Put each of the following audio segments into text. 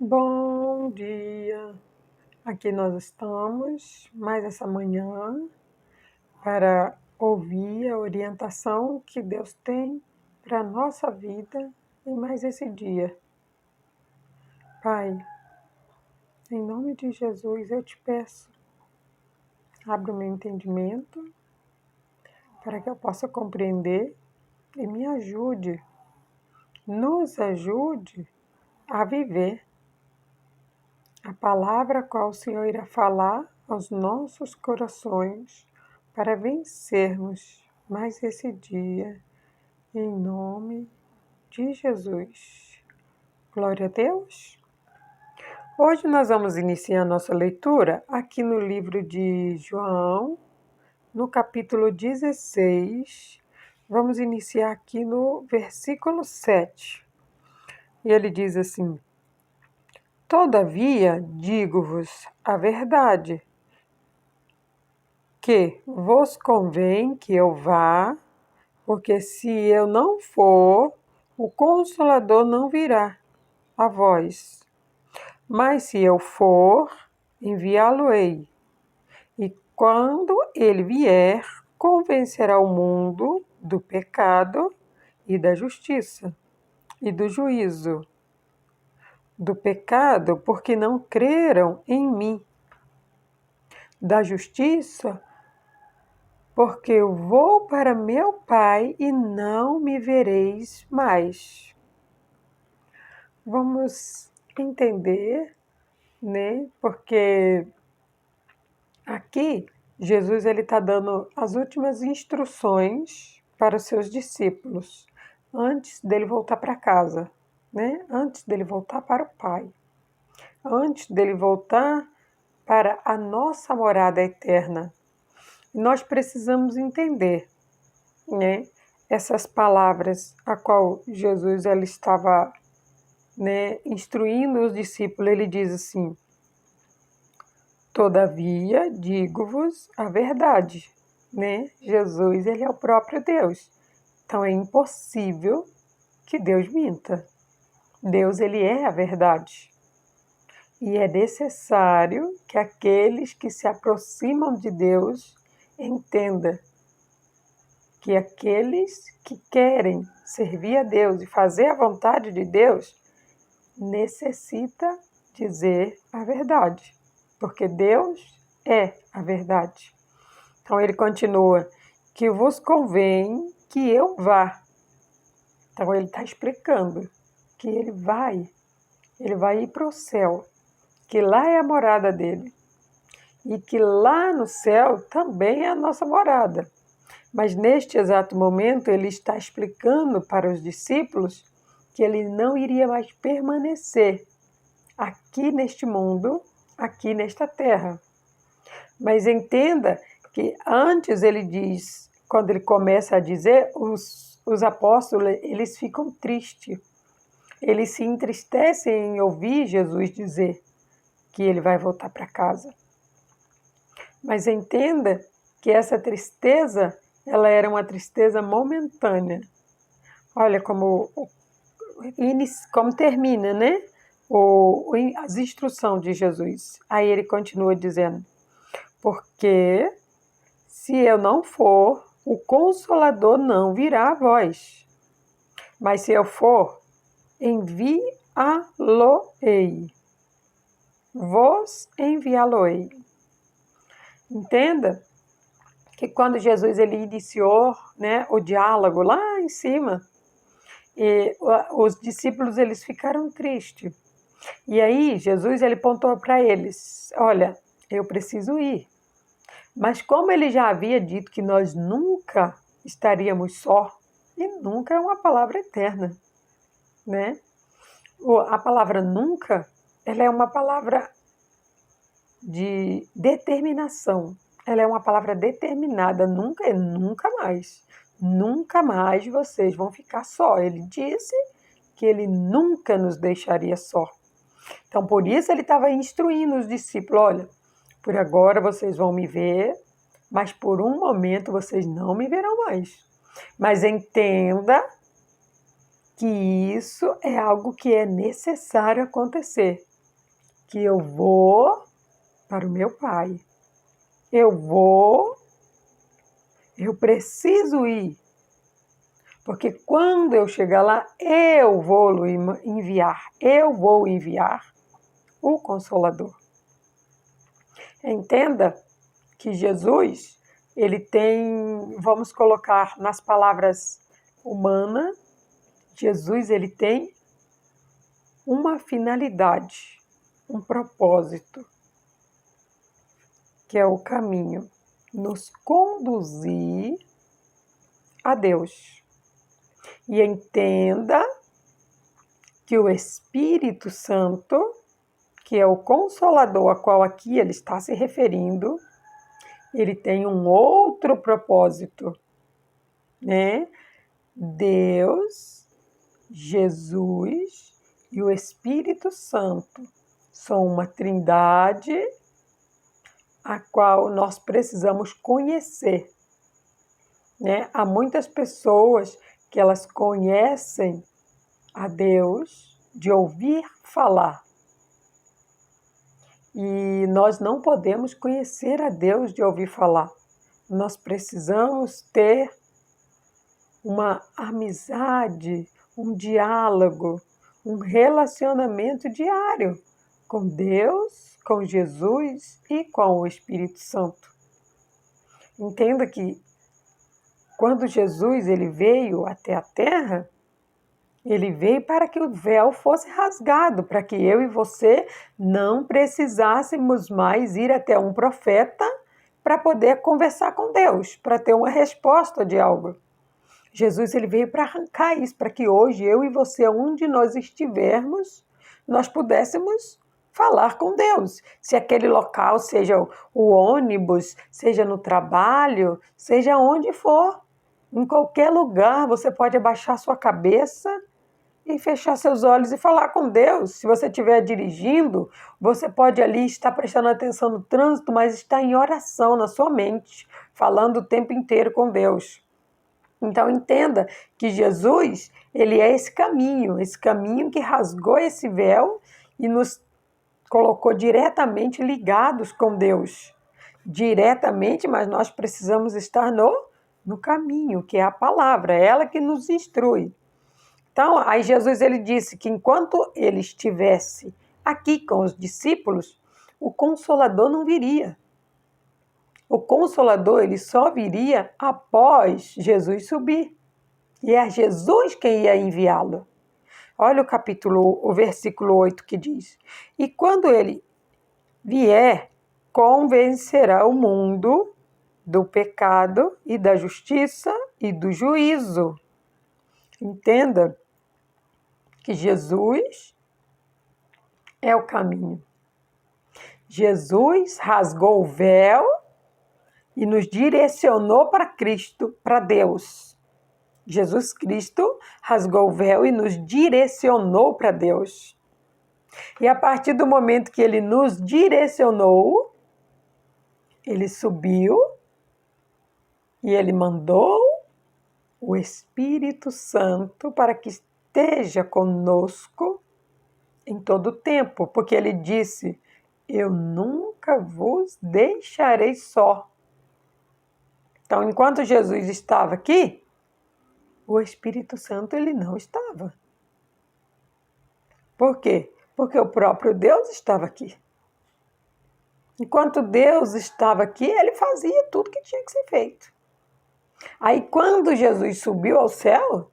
Bom dia! Aqui nós estamos mais essa manhã para ouvir a orientação que Deus tem para a nossa vida em mais esse dia. Pai, em nome de Jesus eu te peço, abre o meu entendimento para que eu possa compreender e me ajude, nos ajude a viver a palavra a qual o Senhor irá falar aos nossos corações para vencermos mais esse dia, em nome de Jesus. Glória a Deus! Hoje nós vamos iniciar a nossa leitura aqui no livro de João, no capítulo 16. Vamos iniciar aqui no versículo 7. E ele diz assim: Todavia digo-vos a verdade, que vos convém que eu vá, porque se eu não for, o Consolador não virá a vós. Mas se eu for, enviá-lo-ei. E quando ele vier, convencerá o mundo do pecado e da justiça e do juízo. Do pecado, porque não creram em mim. Da justiça, porque eu vou para meu Pai e não me vereis mais. Vamos entender, né? Porque aqui Jesus ele está dando as últimas instruções para os seus discípulos antes dele voltar para casa, né? Antes dele voltar para o Pai, antes dele voltar para a nossa morada eterna. Nós precisamos entender, né, essas palavras a qual Jesus ele estava, né, instruindo os discípulos. Ele diz assim: Todavia digo-vos a verdade, né? Jesus ele é o próprio Deus, então é impossível que Deus minta. Deus ele é a verdade e é necessário que aqueles que se aproximam de Deus entendam que aqueles que querem servir a Deus e fazer a vontade de Deus necessita dizer a verdade, porque Deus é a verdade. Então ele continua, que vos convém que eu vá. Então ele está explicando que ele vai ir para o céu, que lá é a morada dele e que lá no céu também é a nossa morada. Mas neste exato momento ele está explicando para os discípulos que ele não iria mais permanecer aqui neste mundo, aqui nesta terra. Mas entenda que antes ele diz, quando ele começa a dizer, os apóstolos eles ficam tristes. Eles se entristecem em ouvir Jesus dizer que ele vai voltar para casa. Mas entenda que essa tristeza ela era uma tristeza momentânea. Olha como termina, né? As instruções de Jesus. Aí ele continua dizendo, porque se eu não for, o Consolador não virá a vós. Mas se eu for, enviá-lo-ei. Vos enviá-lo-ei. Entenda que quando Jesus ele iniciou, né, o diálogo lá em cima, e os discípulos eles ficaram tristes. E aí Jesus ele apontou para eles, olha, eu preciso ir. Mas como ele já havia dito que nós nunca estaríamos só, e nunca é uma palavra eterna, né? A palavra nunca, ela é uma palavra de determinação. Ela é uma palavra determinada, nunca é nunca mais. Nunca mais vocês vão ficar só. Ele disse que ele nunca nos deixaria só. Então, por isso ele estava instruindo os discípulos, olha, por agora vocês vão me ver, mas por um momento vocês não me verão mais. Mas entenda que isso é algo que é necessário acontecer. que eu vou para o meu Pai. Eu preciso ir, porque quando eu chegar lá, eu vou enviar o Consolador. Entenda que Jesus, ele tem, vamos colocar nas palavras humanas, Jesus, ele tem uma finalidade, um propósito, que é o caminho, nos conduzir a Deus. E entenda que o Espírito Santo, que é o Consolador a qual aqui ele está se referindo, ele tem um outro propósito, né? Deus, Jesus e o Espírito Santo são uma trindade a qual nós precisamos conhecer, né? Há muitas pessoas que elas conhecem a Deus de ouvir falar. E nós não podemos conhecer a Deus de ouvir falar. Nós precisamos ter uma amizade, um diálogo, um relacionamento diário com Deus, com Jesus e com o Espírito Santo. Entenda que quando Jesus ele veio até a terra, ele veio para que o véu fosse rasgado, para que eu e você não precisássemos mais ir até um profeta para poder conversar com Deus, para ter uma resposta de algo. Jesus ele veio para arrancar isso, para que hoje eu e você, onde nós estivermos, nós pudéssemos falar com Deus. Se aquele local seja o ônibus, seja no trabalho, seja onde for, em qualquer lugar você pode abaixar sua cabeça e fechar seus olhos e falar com Deus. Se você estiver dirigindo, você pode ali estar prestando atenção no trânsito, mas estar em oração na sua mente, falando o tempo inteiro com Deus. Então entenda que Jesus, ele é esse caminho que rasgou esse véu e nos colocou diretamente ligados com Deus. Diretamente, mas nós precisamos estar no caminho, que é a palavra, é ela que nos instrui. Então, aí Jesus ele disse que enquanto ele estivesse aqui com os discípulos, o Consolador não viria. O Consolador ele só viria após Jesus subir. E é Jesus quem ia enviá-lo. Olha o versículo 8 que diz: E quando ele vier, convencerá o mundo do pecado e da justiça e do juízo. Entenda que Jesus é o caminho. Jesus rasgou o véu e nos direcionou para Cristo, para Deus. Jesus Cristo rasgou o véu e nos direcionou para Deus. E a partir do momento que ele nos direcionou, ele subiu e ele mandou o Espírito Santo para que esteja conosco em todo o tempo, porque ele disse: eu nunca vos deixarei só. Então, enquanto Jesus estava aqui, o Espírito Santo ele não estava. Por quê? Porque o próprio Deus estava aqui. Enquanto Deus estava aqui, ele fazia tudo que tinha que ser feito. Aí, quando Jesus subiu ao céu,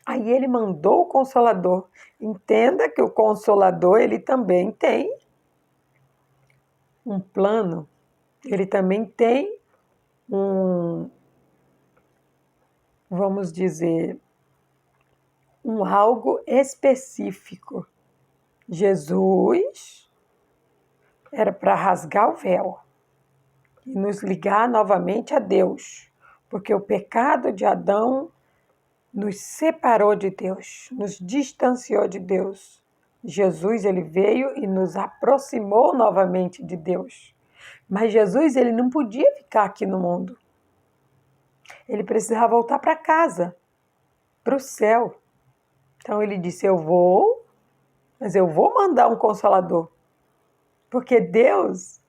aí ele mandou o Consolador. Entenda que o Consolador, ele também tem um plano, ele também tem vamos dizer, algo específico. Jesus era para rasgar o véu e nos ligar novamente a Deus, porque o pecado de Adão nos separou de Deus, nos distanciou de Deus. Jesus ele veio e nos aproximou novamente de Deus. Mas Jesus ele não podia ficar aqui no mundo. Ele precisava voltar para casa, para o céu. Então ele disse: eu vou, mas eu vou mandar um Consolador. Porque Deus,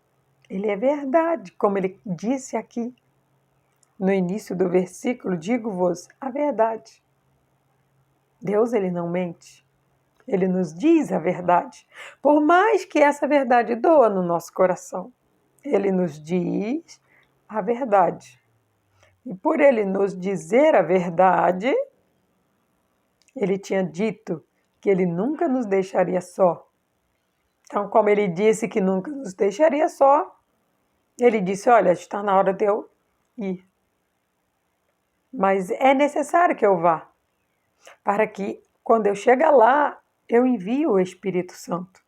Ele é verdade, como Ele disse aqui no início do versículo, digo-vos a verdade. Deus, Ele não mente. Ele nos diz a verdade. Por mais que essa verdade doa no nosso coração, Ele nos diz a verdade. E por Ele nos dizer a verdade, Ele tinha dito que Ele nunca nos deixaria só. Então, como Ele disse que nunca nos deixaria só, Ele disse, olha, está na hora de eu ir. Mas é necessário que eu vá, para que, quando eu chegar lá, eu envie o Espírito Santo.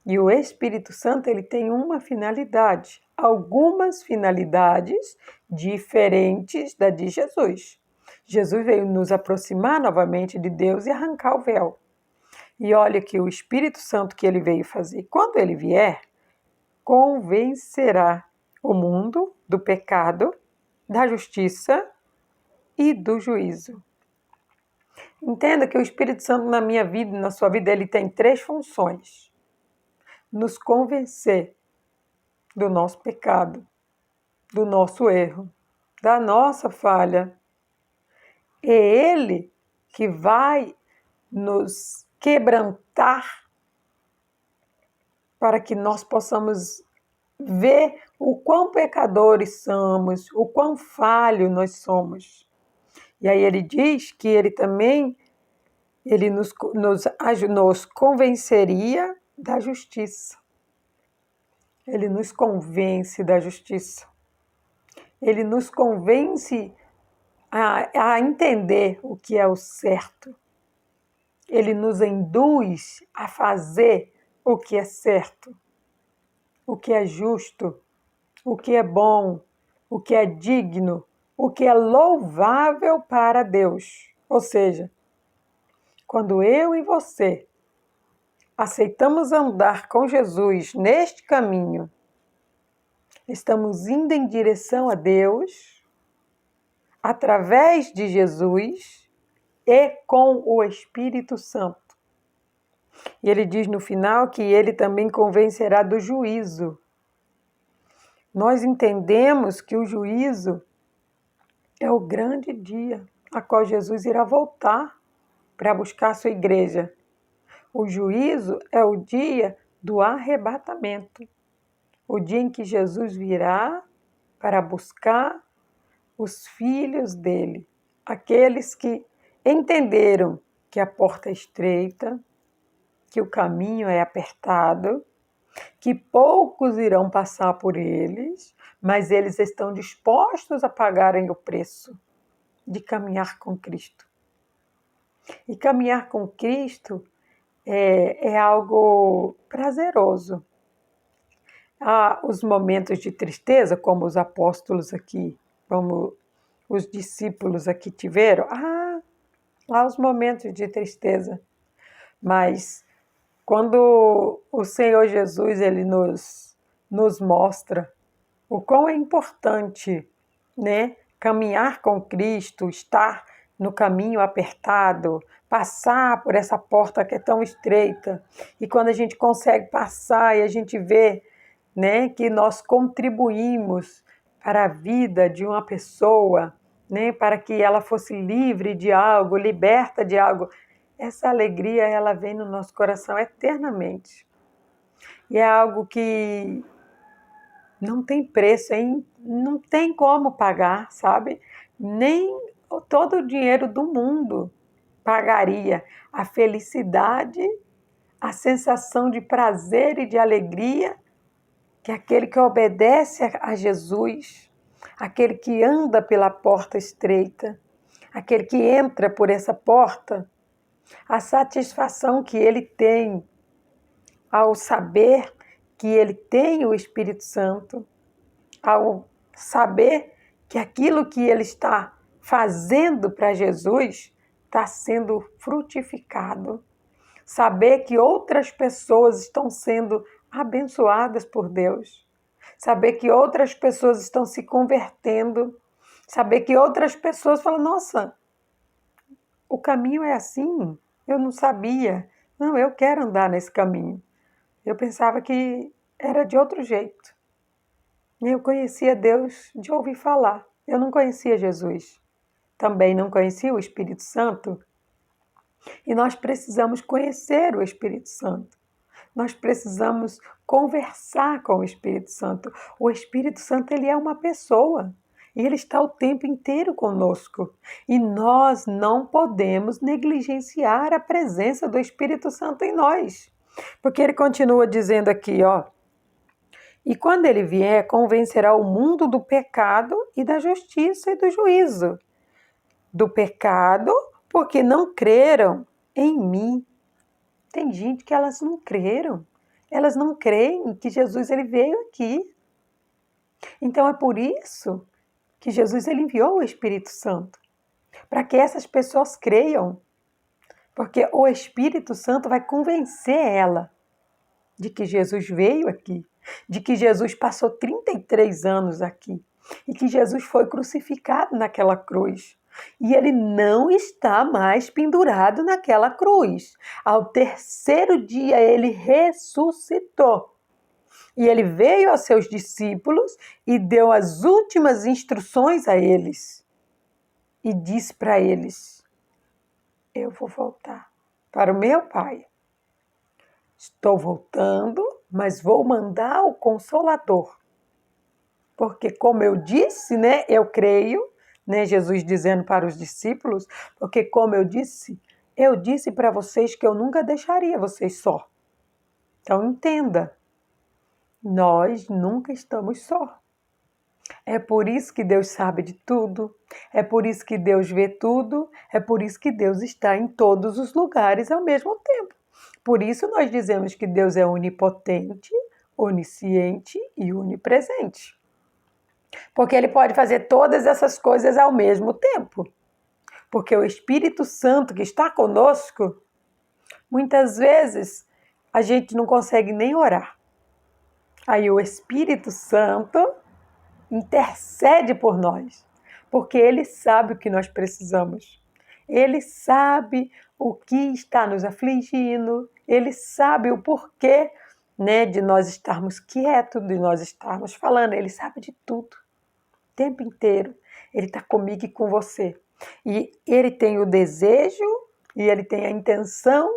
E o Espírito Santo, ele tem uma finalidade, algumas finalidades diferentes da de Jesus. Jesus veio nos aproximar novamente de Deus e arrancar o véu. E olha que o Espírito Santo que ele veio fazer, quando ele vier, convencerá o mundo do pecado, da justiça e do juízo. Entenda que o Espírito Santo na minha vida e na sua vida, ele tem 3 funções. Nos convencer do nosso pecado, do nosso erro, da nossa falha. É Ele que vai nos quebrantar para que nós possamos ver o quão pecadores somos, o quão falho nós somos. E aí ele diz que ele também nos convenceria da justiça. Ele nos convence da justiça. Ele nos convence a entender o que é o certo. Ele nos induz a fazer o que é certo, o que é justo, o que é bom, o que é digno, o que é louvável para Deus. Ou seja, quando eu e você aceitamos andar com Jesus neste caminho, estamos indo em direção a Deus, através de Jesus e com o Espírito Santo. E ele diz no final que ele também convencerá do juízo. Nós entendemos que o juízo é o grande dia a qual Jesus irá voltar para buscar a sua igreja. O juízo é o dia do arrebatamento, o dia em que Jesus virá para buscar os filhos dele, aqueles que entenderam que a porta é estreita, que o caminho é apertado, que poucos irão passar por eles, mas eles estão dispostos a pagarem o preço de caminhar com Cristo. E caminhar com Cristo é algo prazeroso. Há os momentos de tristeza, como os apóstolos aqui, como os discípulos aqui tiveram. Há os momentos de tristeza, mas quando o Senhor Jesus ele nos mostra o quão é importante, né, caminhar com Cristo, estar no caminho apertado, passar por essa porta que é tão estreita. E quando a gente consegue passar e a gente vê, né, que nós contribuímos para a vida de uma pessoa, né, para que ela fosse livre de algo, liberta de algo, essa alegria ela vem no nosso coração eternamente. E é algo que não tem preço, hein? Não tem como pagar, sabe? Nem todo o dinheiro do mundo pagaria a felicidade, a sensação de prazer e de alegria que aquele que obedece a Jesus, aquele que anda pela porta estreita, aquele que entra por essa porta, a satisfação que ele tem ao saber que ele tem o Espírito Santo, ao saber que aquilo que ele está fazendo para Jesus está sendo frutificado, saber que outras pessoas estão sendo abençoadas por Deus, saber que outras pessoas estão se convertendo, saber que outras pessoas falam, nossa, o caminho é assim, eu não sabia, não, eu quero andar nesse caminho. Eu pensava que era de outro jeito. Eu conhecia Deus de ouvir falar. Eu não conhecia Jesus. Também não conhecia o Espírito Santo. E nós precisamos conhecer o Espírito Santo. Nós precisamos conversar com o Espírito Santo. O Espírito Santo, ele é uma pessoa. E ele está o tempo inteiro conosco. E nós não podemos negligenciar a presença do Espírito Santo em nós. Porque ele continua dizendo aqui, ó. E quando ele vier, convencerá o mundo do pecado e da justiça e do juízo. Do pecado, porque não creram em mim. Tem gente que elas não creram. Elas não creem que Jesus ele veio aqui. Então é por isso que Jesus ele enviou o Espírito Santo, para que essas pessoas creiam. Porque o Espírito Santo vai convencer ela de que Jesus veio aqui, de que Jesus passou 33 anos aqui e que Jesus foi crucificado naquela cruz. E ele não está mais pendurado naquela cruz. Ao terceiro dia ele ressuscitou. E ele veio aos seus discípulos e deu as últimas instruções a eles. E disse para eles: eu vou voltar para o meu Pai. Estou voltando, mas vou mandar o Consolador. Porque como eu disse, né, eu creio, né, Jesus dizendo para os discípulos, porque como eu disse para vocês que eu nunca deixaria vocês só. Então entenda, nós nunca estamos só. É por isso que Deus sabe de tudo, é por isso que Deus vê tudo, é por isso que Deus está em todos os lugares ao mesmo tempo. Por isso nós dizemos que Deus é onipotente, onisciente e onipresente. Porque Ele pode fazer todas essas coisas ao mesmo tempo. Porque o Espírito Santo que está conosco, muitas vezes a gente não consegue nem orar. Aí o Espírito Santo intercede por nós, porque Ele sabe o que nós precisamos. Ele sabe o que está nos afligindo, Ele sabe o porquê, né, de nós estarmos quietos, de nós estarmos falando. Ele sabe de tudo, o tempo inteiro. Ele está comigo e com você. E Ele tem o desejo, e Ele tem a intenção,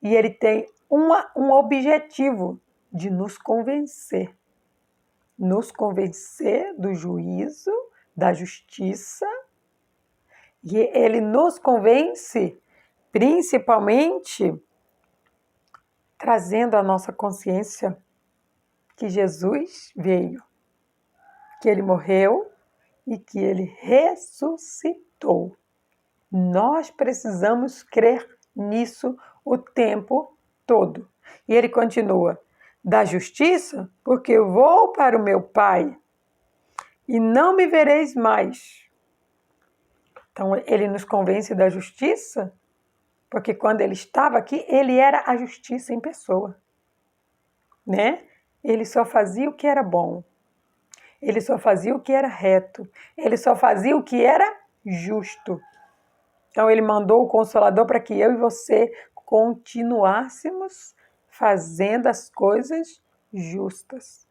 e Ele tem um objetivo de nos convencer do juízo, da justiça, e ele nos convence principalmente trazendo à nossa consciência que Jesus veio, que ele morreu e que ele ressuscitou. Nós precisamos crer nisso o tempo todo. E ele continua: da justiça, porque eu vou para o meu Pai e não me vereis mais. Então, ele nos convence da justiça, porque quando ele estava aqui, ele era a justiça em pessoa, né? Ele só fazia o que era bom, ele só fazia o que era reto, ele só fazia o que era justo. Então, ele mandou o Consolador para que eu e você continuássemos fazendo as coisas justas.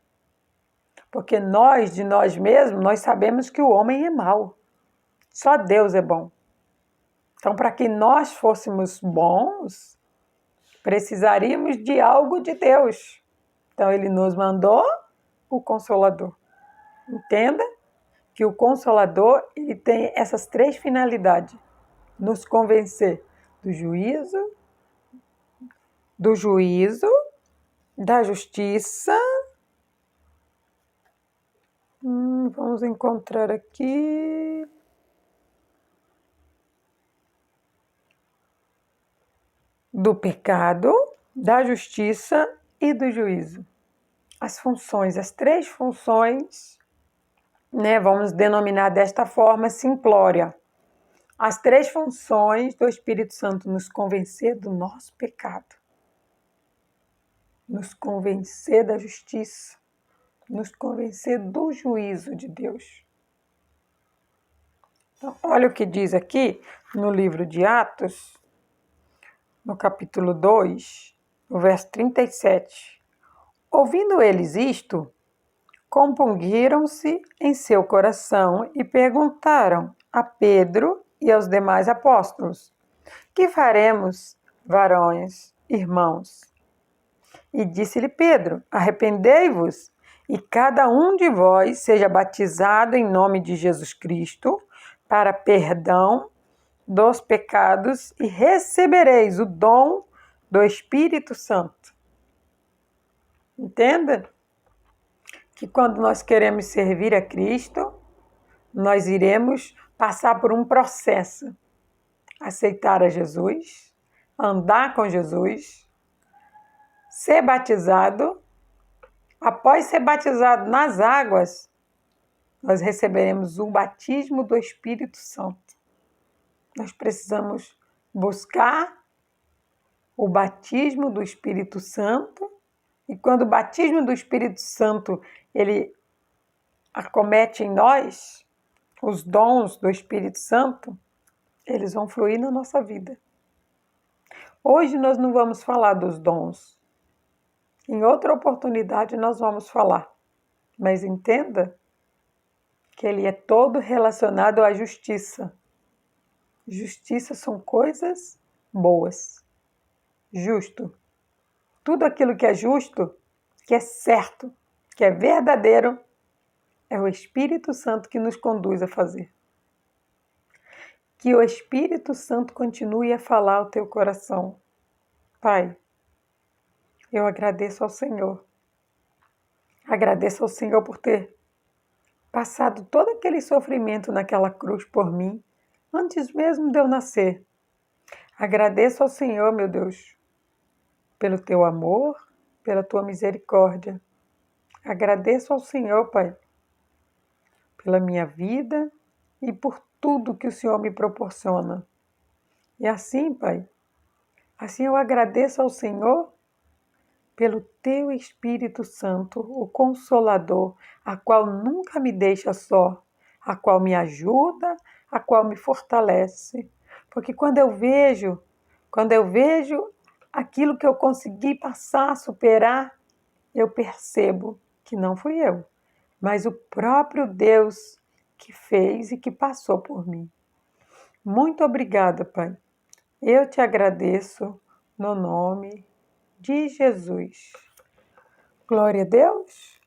Porque nós, de nós mesmos, nós sabemos que o homem é mau. Só Deus é bom. Então, para que nós fôssemos bons, precisaríamos de algo de Deus. Então, ele nos mandou o Consolador. Entenda que o Consolador ele tem essas três finalidades: nos convencer do juízo, da justiça. Vamos encontrar aqui. Do pecado, da justiça e do juízo. As funções, as três funções, né, vamos denominar desta forma simplória. As três funções do Espírito Santo: nos convencer do nosso pecado, nos convencer da justiça, nos convencer do juízo de Deus. Então, olha o que diz aqui no livro de Atos, no capítulo 2, no verso 37. Ouvindo eles isto, compungiram-se em seu coração e perguntaram a Pedro e aos demais apóstolos: Que faremos, varões, irmãos? E disse-lhe Pedro: Arrependei-vos, e cada um de vós seja batizado em nome de Jesus Cristo, para perdão dos pecados, e recebereis o dom do Espírito Santo. Entenda que quando nós queremos servir a Cristo, nós iremos passar por um processo. Aceitar a Jesus, andar com Jesus, ser batizado. Após ser batizado nas águas, nós receberemos o batismo do Espírito Santo. Nós precisamos buscar o batismo do Espírito Santo, e quando o batismo do Espírito Santo ele acomete em nós, os dons do Espírito Santo, eles vão fluir na nossa vida. Hoje nós não vamos falar dos dons. Em outra oportunidade nós vamos falar. Mas entenda que ele é todo relacionado à justiça. Justiça são coisas boas. Justo. Tudo aquilo que é justo, que é certo, que é verdadeiro, é o Espírito Santo que nos conduz a fazer. Que o Espírito Santo continue a falar ao teu coração. Pai, eu agradeço ao Senhor. Agradeço ao Senhor por ter passado todo aquele sofrimento naquela cruz por mim, antes mesmo de eu nascer. Agradeço ao Senhor, meu Deus, pelo teu amor, pela tua misericórdia. Agradeço ao Senhor, Pai, pela minha vida e por tudo que o Senhor me proporciona. E assim, Pai, assim eu agradeço ao Senhor pelo teu Espírito Santo, o Consolador, a qual nunca me deixa só, a qual me ajuda, a qual me fortalece. Porque quando eu vejo aquilo que eu consegui passar, superar, eu percebo que não fui eu, mas o próprio Deus que fez e que passou por mim. Muito obrigada, Pai. Eu te agradeço no nome de Jesus. Glória a Deus.